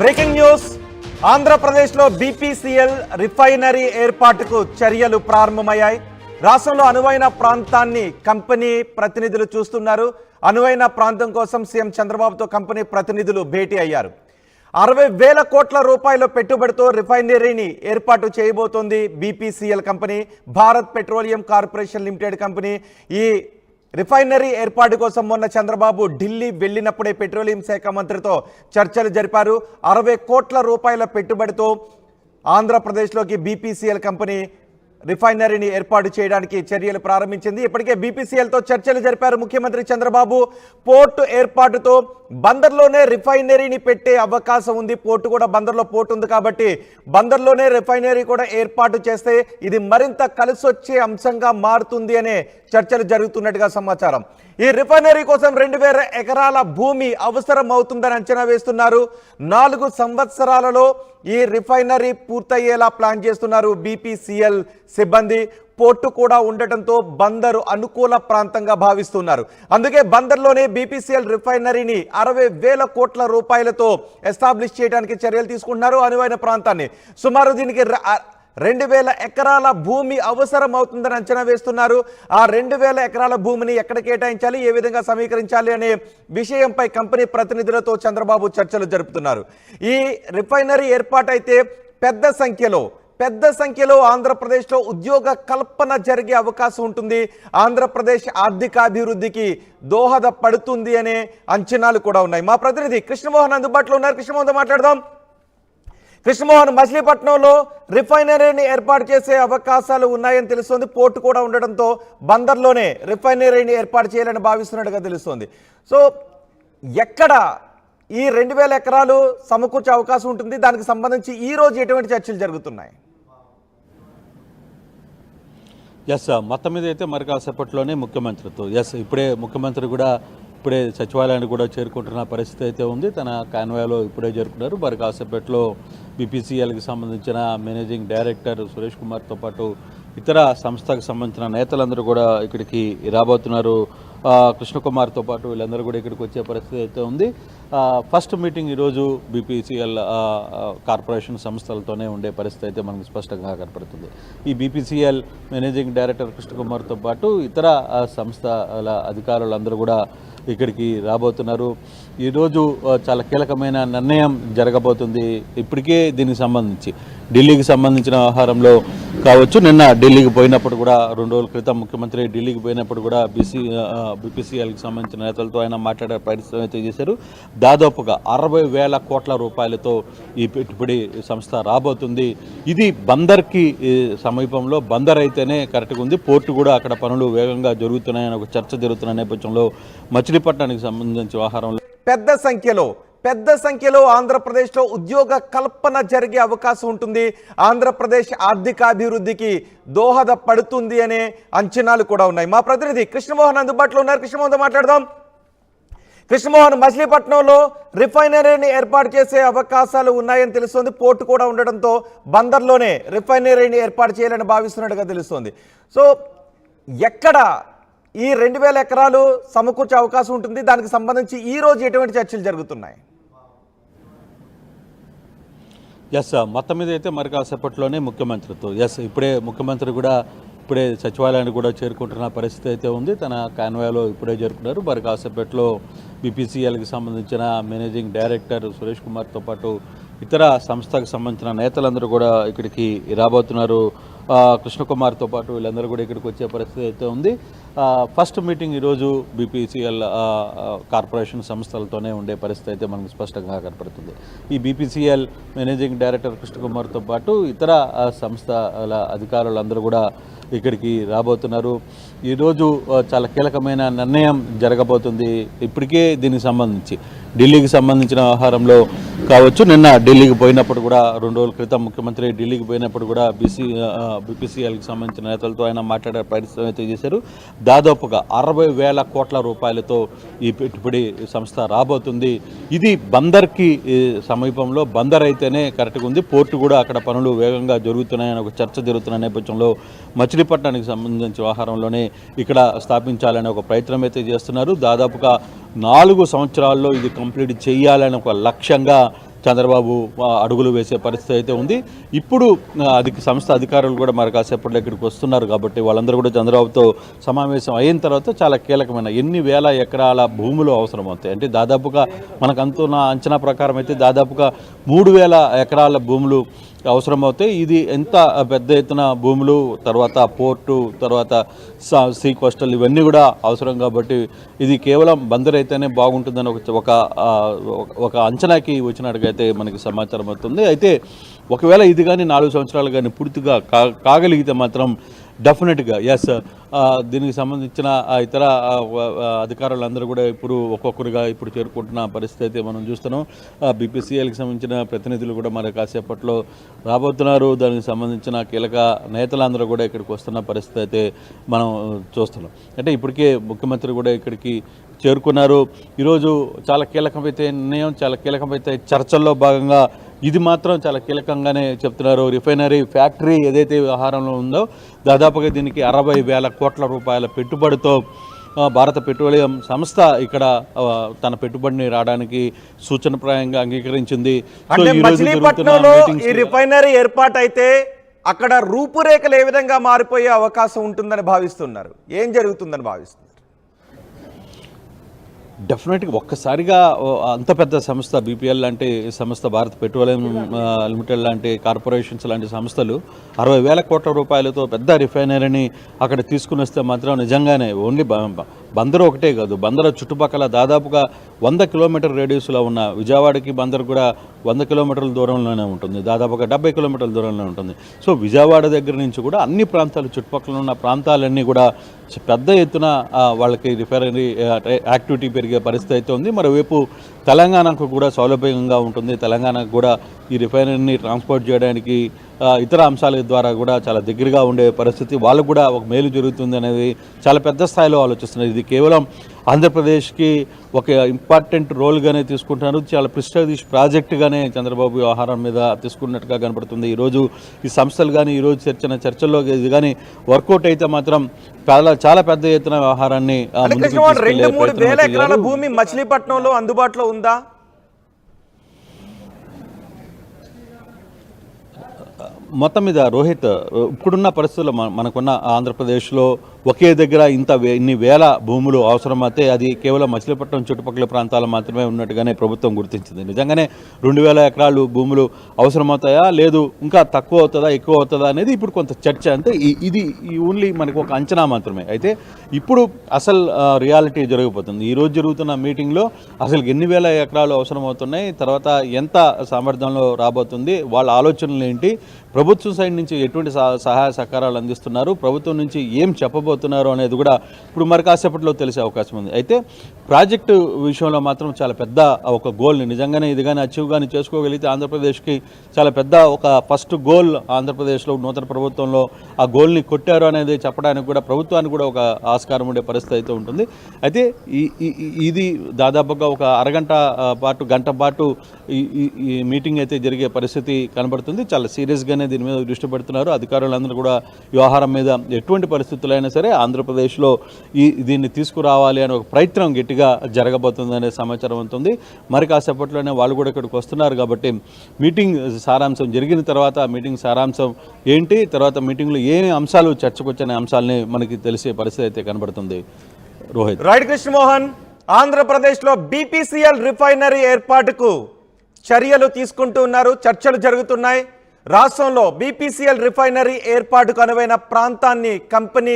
Breaking news. ఆంధ్రప్రదేశ్లో BPCL refinery ఏర్పాటుకు చర్యలు ప్రారంభమయ్యాయి. రాష్ట్రంలో అనువైన ప్రాంతాన్ని కంపెనీ ప్రతినిధులు చూస్తున్నారు. అనువైన ప్రాంతం కోసం సీఎం చంద్రబాబుతో కంపెనీ ప్రతినిధులు భేటీ అయ్యారు. 60,000 కోట్ల రూపాయల పెట్టుబడితో రిఫైనరీని ఏర్పాటు చేయబోతోంది BPCL company. Bharat petroleum corporation limited company ఈ రిఫైనరీ ఏర్పాటు కోసం మొన్న చంద్రబాబు ఢిల్లీ వెళ్ళినప్పుడే పెట్రోలియం శాఖ మంత్రితో చర్చలు జరిపారు. 60 కోట్ల రూపాయల పెట్టుబడితో ఆంధ్రప్రదేశ్లోకి బీపీసీఎల్ కంపెనీ రిఫైనరీని ఏర్పాటు చేయడానికి చర్యలు ప్రారంభించింది. ఇప్పటికే బీపీసీఎల్తో చర్చలు జరిపారు ముఖ్యమంత్రి చంద్రబాబు. పోర్టు ఏర్పాటుతో బందర్లోనే రిఫైనరీని పెట్టే అవకాశం ఉంది. పోర్టు కూడా బందర్లో పోర్టు ఉంది కాబట్టి బందర్లోనే రిఫైనరీ కూడా ఏర్పాటు చేస్తే ఇది మరింత కలిసొచ్చే అంశంగా మారుతుంది అనే చర్చలు జరుగుతున్నట్టుగా సమాచారం. ఈ రిఫైనరీ కోసం 2,000 ఎకరాల భూమి అవసరం అవుతుందని అంచనా వేస్తున్నారు. 4 సంవత్సరాలలో ఈ రిఫైనరీ పూర్తయ్యేలా ప్లాన్ చేస్తున్నారు బీపీసీఎల్ సిబ్బంది. పోర్టు కూడా ఉండటంతో బందరు అనుకూల ప్రాంతంగా భావిస్తున్నారు. అందుకే బందర్లోనే బీపీసీఎల్ రిఫైనరీని 60,000 కోట్ల రూపాయలతో ఎస్టాబ్లిష్ చేయడానికి చర్యలు తీసుకుంటున్నారు. అనువైన ప్రాంతాన్ని సుమారు దీనికి 2,000 ఎకరాల భూమి అవసరం అవుతుందని అంచనా వేస్తున్నారు. ఆ 2,000 ఎకరాల భూమిని ఎక్కడ కేటాయించాలి, ఏ విధంగా సమీకరించాలి అనే విషయంపై కంపెనీ ప్రతినిధులతో చంద్రబాబు చర్చలు జరుపుతున్నారు. ఈ రిఫైనరీ ఏర్పాటైతే పెద్ద సంఖ్యలో ఆంధ్రప్రదేశ్లో ఉద్యోగ కల్పన జరిగే అవకాశం ఉంటుంది. ఆంధ్రప్రదేశ్ ఆర్థికాభివృద్ధికి దోహదపడుతుంది అనే అంచనాలు కూడా ఉన్నాయి. మా ప్రతినిధి కృష్ణమోహన్ అందుబాటులో ఉన్నారు. కృష్ణమోహన్తో మాట్లాడదాం. కృష్ణమోహన్, మచిలీపట్నంలో రిఫైనరీని ఏర్పాటు చేసే అవకాశాలు ఉన్నాయని తెలుస్తోంది. పోర్టు కూడా ఉండడంతో బందర్లోనే రిఫైనరీని ఏర్పాటు చేయాలని భావిస్తున్నట్టుగా తెలుస్తోంది. సో ఎక్కడ ఈ 2,000 ఎకరాలు సమకూర్చే అవకాశం ఉంటుంది? దానికి సంబంధించి ఈ రోజు ఎటువంటి చర్చలు జరుగుతున్నాయి? మొత్తం మీద అయితే మరి కాసేపట్లోనే ముఖ్యమంత్రితో ఇప్పుడే ముఖ్యమంత్రి కూడా సచివాలయాన్ని కూడా చేరుకుంటున్న పరిస్థితి అయితే ఉంది. తన కాన్వాయ్లో ఇప్పుడే చేరుకున్నారు. మరి కాసేపట్లో బీపీసీఎల్కి సంబంధించిన మేనేజింగ్ డైరెక్టర్ సురేష్ కుమార్తో పాటు ఇతర సంస్థకు సంబంధించిన నేతలందరూ కూడా ఇక్కడికి రాబోతున్నారు. కృష్ణకుమార్తో పాటు వీళ్ళందరూ కూడా ఇక్కడికి వచ్చే పరిస్థితి అయితే ఉంది. ఫస్ట్ మీటింగ్ ఈరోజు బీపీసీఎల్ కార్పొరేషన్ సంస్థలతోనే ఉండే పరిస్థితి అయితే మనకు స్పష్టంగా కనపడుతుంది. ఈ బీపీసీఎల్ మేనేజింగ్ డైరెక్టర్ కృష్ణకుమార్తో పాటు ఇతర సంస్థల అధికారులందరూ కూడా ఇక్కడికి రాబోతున్నారు. ఈరోజు చాలా కీలకమైన నిర్ణయం జరగబోతుంది. ఇప్పటికే దీనికి సంబంధించి ఢిల్లీకి సంబంధించిన వ్యవహారంలో కావచ్చు, నిన్న ఢిల్లీకి పోయినప్పుడు కూడా 2 రోజుల క్రితం ముఖ్యమంత్రి ఢిల్లీకి పోయినప్పుడు కూడా బీపీసీఎల్కి సంబంధించిన నేతలతో ఆయన మాట్లాడే ప్రయత్నం అయితే చేశారు. దాదాపుగా 60,000 కోట్ల రూపాయలతో ఈ పెట్టుబడి సంస్థ రాబోతుంది. ఇది బందర్కి సమీపంలో, బందర్ అయితేనే కరెక్ట్గా ఉంది. పోర్టు కూడా అక్కడ పనులు వేగంగా జరుగుతున్నాయని ఒక చర్చ జరుగుతున్న నేపథ్యంలో మచిలీపట్నానికి సంబంధించిన వ్యవహారంలో పెద్ద సంఖ్యలో ఆంధ్రప్రదేశ్లో ఉద్యోగ కల్పన జరిగే అవకాశం ఉంటుంది. ఆంధ్రప్రదేశ్ ఆర్థికాభివృద్ధికి దోహదపడుతుంది అనే అంచనాలు కూడా ఉన్నాయి. మా ప్రతినిధి కృష్ణమోహన్ అందుబాటులో ఉన్నారు. కృష్ణమోహన్తో మాట్లాడదాం. కృష్ణమోహన్, మచిలీపట్నంలో రిఫైనరీని ఏర్పాటు చేసే అవకాశాలు ఉన్నాయని తెలుస్తోంది. పోర్టు కూడా ఉండడంతో బందర్లోనే రిఫైనరీని ఏర్పాటు చేయాలని భావిస్తున్నట్టుగా తెలుస్తోంది. సో ఎక్కడ ఈ 2,000 ఎకరాలు సమకూర్చే అవకాశం ఉంటుంది? దానికి సంబంధించి ఈ రోజు ఎటువంటి చర్చలు జరుగుతున్నాయి? మొత్తం మీద అయితే మరి కాసేపట్లోనే ముఖ్యమంత్రితో ఇప్పుడే ముఖ్యమంత్రి కూడా సచివాలయాన్ని కూడా చేరుకుంటున్న పరిస్థితి అయితే ఉంది. తన కాన్వాయ్లో ఇప్పుడే చేరుకున్నారు. మరి కాసేపట్లో బీపీసీఎల్కి సంబంధించిన మేనేజింగ్ డైరెక్టర్ సురేష్ కుమార్తో పాటు ఇతర సంస్థకు సంబంధించిన నేతలందరూ కూడా ఇక్కడికి రాబోతున్నారు. కృష్ణకుమార్తో పాటు వీళ్ళందరూ కూడా ఇక్కడికి వచ్చే పరిస్థితి అయితే ఉంది. ఫస్ట్ మీటింగ్ ఈరోజు బీపీసీఎల్ కార్పొరేషన్ సంస్థలతోనే ఉండే పరిస్థితి అయితే మనకు స్పష్టంగా కనపడుతుంది. ఈ బీపీసీఎల్ మేనేజింగ్ డైరెక్టర్ కృష్ణకుమార్తో పాటు ఇతర సంస్థల అధికారులందరూ కూడా ఇక్కడికి రాబోతున్నారు. ఈరోజు చాలా కీలకమైన నిర్ణయం జరగబోతుంది. ఇప్పటికే దీనికి సంబంధించి ఢిల్లీకి సంబంధించిన వ్యవహారంలో కావచ్చు, నిన్న ఢిల్లీకి పోయినప్పుడు కూడా 2 రోజుల క్రితం ముఖ్యమంత్రి ఢిల్లీకి పోయినప్పుడు కూడా బీపీసీఎల్కి సంబంధించిన నేతలతో ఆయన మాట్లాడే ప్రయత్నం అయితే చేశారు. దాదాపుగా 60,000 కోట్ల రూపాయలతో ఈ పెట్టుబడి సంస్థ రాబోతుంది. ఇది బందర్కి సమీపంలో, బందర్ అయితేనే కరెక్ట్గా ఉంది. పోర్టు కూడా అక్కడ పనులు వేగంగా జరుగుతున్నాయని ఒక చర్చ జరుగుతున్న నేపథ్యంలో మచిలీపట్నానికి సంబంధించిన వ్యవహారంలోనే ఇక్కడ స్థాపించాలని ఒక ప్రయత్నం అయితే చేస్తున్నారు. దాదాపుగా 4 సంవత్సరాల్లో ఇది కంప్లీట్ చేయాలని ఒక లక్ష్యంగా చంద్రబాబు అడుగులు వేసే పరిస్థితి అయితే ఉంది. ఇప్పుడు సంస్థ అధికారులు కూడా మరి కాసేపట్లో ఇక్కడికి వస్తున్నారు కాబట్టి వాళ్ళందరూ కూడా చంద్రబాబుతో సమావేశం అయిన తర్వాత చాలా కీలకమైన ఎన్ని వేల ఎకరాల భూములు అవసరం అవుతాయి అంటే దాదాపుగా మనకు అంతున్న అంచనా ప్రకారం అయితే దాదాపుగా 3,000 ఎకరాల భూములు అవసరమవుతాయి. ఇది ఎంత పెద్ద ఎత్తున భూములు, తర్వాత పోర్టు, తర్వాత సీ కోస్టల్ ఇవన్నీ కూడా అవసరం కాబట్టి ఇది కేవలం బందర్ అయితేనే బాగుంటుందని ఒక అంచనాకి వచ్చినట్టుగైతే మనకి సమాచారం అవుతుంది. అయితే ఒకవేళ ఇది కానీ 4 సంవత్సరాలు కానీ పూర్తిగా కాగలిగితే మాత్రం డెఫినెట్గా ఎస్ దీనికి సంబంధించిన ఇతర అధికారులందరూ కూడా ఇప్పుడు ఒక్కొక్కరుగా ఇప్పుడు చేరుకుంటున్న పరిస్థితి అయితే మనం చూస్తున్నాం. బీపీసీఎల్కి సంబంధించిన ప్రతినిధులు కూడా మరి కాసేపట్లో రాబోతున్నారు. దానికి సంబంధించిన కీలక నేతలందరూ కూడా ఇక్కడికి వస్తున్న పరిస్థితి అయితే మనం చూస్తున్నాం. అంటే ఇప్పటికే ముఖ్యమంత్రి కూడా ఇక్కడికి చేరుకున్నారు. ఈరోజు చాలా కీలకమైతే నిర్ణయం, చాలా కీలకమైతే చర్చల్లో భాగంగా ఇది మాత్రం చాలా కీలకంగానే చెప్తున్నారు. రిఫైనరీ ఫ్యాక్టరీ ఏదైతే వ్యవహారంలో ఉందో దాదాపుగా దీనికి 60,000 కోట్ల రూపాయల పెట్టుబడితో భారత పెట్రోలియం సంస్థ ఇక్కడ తన పెట్టుబడిని రావడానికి సూచనప్రాయంగా అంగీకరించింది. మచిలీపట్నంలో ఈ రిఫైనరీ ఏర్పాటు అయితే అక్కడ రూపురేఖలు ఏ విధంగా మారిపోయే అవకాశం ఉంటుందని భావిస్తున్నారు? ఏం జరుగుతుందని భావిస్తున్నారు? డెఫినెట్గా ఒక్కసారిగా అంత పెద్ద సంస్థ బీపీఎల్ లాంటి సంస్థ, భారత్ పెట్రోలియం లిమిటెడ్ లాంటి కార్పొరేషన్స్ లాంటి సంస్థలు 60,000 కోట్ల రూపాయలతో పెద్ద రిఫైనరీని అక్కడ తీసుకుని వస్తే మాత్రం నిజంగానే ఓన్లీ బందరు ఒకటే కాదు, బందరు చుట్టుపక్కల దాదాపుగా 100 కిలోమీటర్ రేడియస్లో ఉన్న విజయవాడకి బందరు కూడా 100 కిలోమీటర్ల దూరంలోనే ఉంటుంది, దాదాపుగా 70 కిలోమీటర్ల దూరంలో ఉంటుంది. సో విజయవాడ దగ్గర నుంచి కూడా అన్ని ప్రాంతాలు, చుట్టుపక్కల ఉన్న ప్రాంతాలన్నీ కూడా పెద్ద ఎత్తున వాళ్ళకి రిఫైనరీ యాక్టివిటీ పెరిగే పరిస్థితి అయితే ఉంది. మరోవైపు తెలంగాణకు కూడా సౌలభ్యంగా ఉంటుంది. తెలంగాణకు కూడా ఈ రిఫైనరీని ట్రాన్స్పోర్ట్ చేయడానికి ఇతర అంశాల ద్వారా కూడా చాలా దగ్గరగా ఉండే పరిస్థితి, వాళ్ళకు కూడా ఒక మేలు జరుగుతుంది అనేది చాలా పెద్ద స్థాయిలో ఆలోచిస్తున్నారు. ఇది కేవలం ఆంధ్రప్రదేశ్కి ఒక ఇంపార్టెంట్ రోల్గానే తీసుకుంటున్నారు. చాలా ప్రెస్టీజియస్ ప్రాజెక్టుగానే చంద్రబాబు వ్యవహారం మీద తీసుకున్నట్టుగా కనబడుతుంది. ఈరోజు ఈ సంస్థలు కానీ ఈరోజు చర్చల్లో ఇది కానీ వర్కౌట్ అయితే మాత్రం చాలా పెద్ద ఎత్తున వ్యవహారాన్ని 2-3 వేల ఎకరాల భూమి మచిలీపట్నంలో అందుబాటులో ఉందా? మొత్తం మీద రోహిత్, ఇప్పుడున్న పరిస్థితుల్లో మనకున్న ఆంధ్రప్రదేశ్లో ఒకే దగ్గర ఇన్ని వేల భూములు అవసరమైతే అది కేవలం మచిలీపట్నం చుట్టుపక్కల ప్రాంతాలు మాత్రమే ఉన్నట్టుగానే ప్రభుత్వం గుర్తించింది. నిజంగానే 2,000 ఎకరాలు భూములు అవసరమవుతాయా, లేదు ఇంకా తక్కువ అవుతుందా, ఎక్కువ అవుతుందా అనేది ఇప్పుడు కొంత చర్చ. అంటే ఇది ఓన్లీ మనకు ఒక అంచనా మాత్రమే. అయితే ఇప్పుడు అసలు రియాలిటీ జరగబోతుంది. ఈరోజు జరుగుతున్న మీటింగ్లో అసలు ఎన్ని వేల ఎకరాలు అవసరమవుతున్నాయి, తర్వాత ఎంత సామర్థ్యంలో రాబోతుంది, వాళ్ళ ఆలోచనలు ఏంటి, ప్రభుత్వం సైడ్ నుంచి ఎటువంటి సహాయ సహకారాలు అందిస్తున్నారు, ప్రభుత్వం నుంచి ఏం చెప్పబోతున్నారు అనేది కూడా ఇప్పుడు మరి కాసేపట్లో తెలిసే అవకాశం ఉంది. అయితే ప్రాజెక్టు విషయంలో మాత్రం చాలా పెద్ద ఒక గోల్ని నిజంగానే ఇది కానీ అచీవ్ కానీ చేసుకోగలిగితే ఆంధ్రప్రదేశ్కి చాలా పెద్ద ఒక ఫస్ట్ గోల్ ఆంధ్రప్రదేశ్లో నూతన ప్రభుత్వంలో ఆ గోల్ని కొట్టారు అనేది చెప్పడానికి కూడా ప్రభుత్వానికి కూడా ఒక ఆస్కారం ఉండే పరిస్థితి అయితే ఉంటుంది. అయితే ఇది దాదాపుగా ఒక అరగంట పాటు, గంట పాటు ఈ మీటింగ్ అయితే జరిగే పరిస్థితి కనబడుతుంది. చాలా సీరియస్గానే దీని మీద దృష్టి పెడుతున్నారు అధికారులందరూ కూడా. వ్యవహారం మీద ఎటువంటి పరిస్థితులైనా సరే ఆంధ్రప్రదేశ్లో దీన్ని తీసుకురావాలి అనే ఒక ప్రయత్నం గట్టిగా జరగబోతుందనే సమాచారం ఉంటుంది. మరి కాసేపట్లోనే వాళ్ళు కూడా ఇక్కడికి వస్తున్నారు కాబట్టి మీటింగ్ సారాంశం జరిగిన తర్వాత మీటింగ్ సారాంశం ఏంటి, తర్వాత మీటింగ్లో ఏమి అంశాలు చర్చకు వచ్చిన అంశాలని మనకి తెలిసే పరిస్థితి అయితే కనబడుతుంది. రోహిత్. రైట్ కృష్ణమోహన్, ఆంధ్రప్రదేశ్లో బీపీసీఎల్ రిఫైనరీ ఏర్పాటుకు చర్యలు తీసుకుంటూ ఉన్నారు, చర్చలు జరుగుతున్నాయి. రాష్ట్రంలో బీపీసీఎల్ రిఫైనరీ ఏర్పాటుకు అనువైన ప్రాంతాన్ని కంపెనీ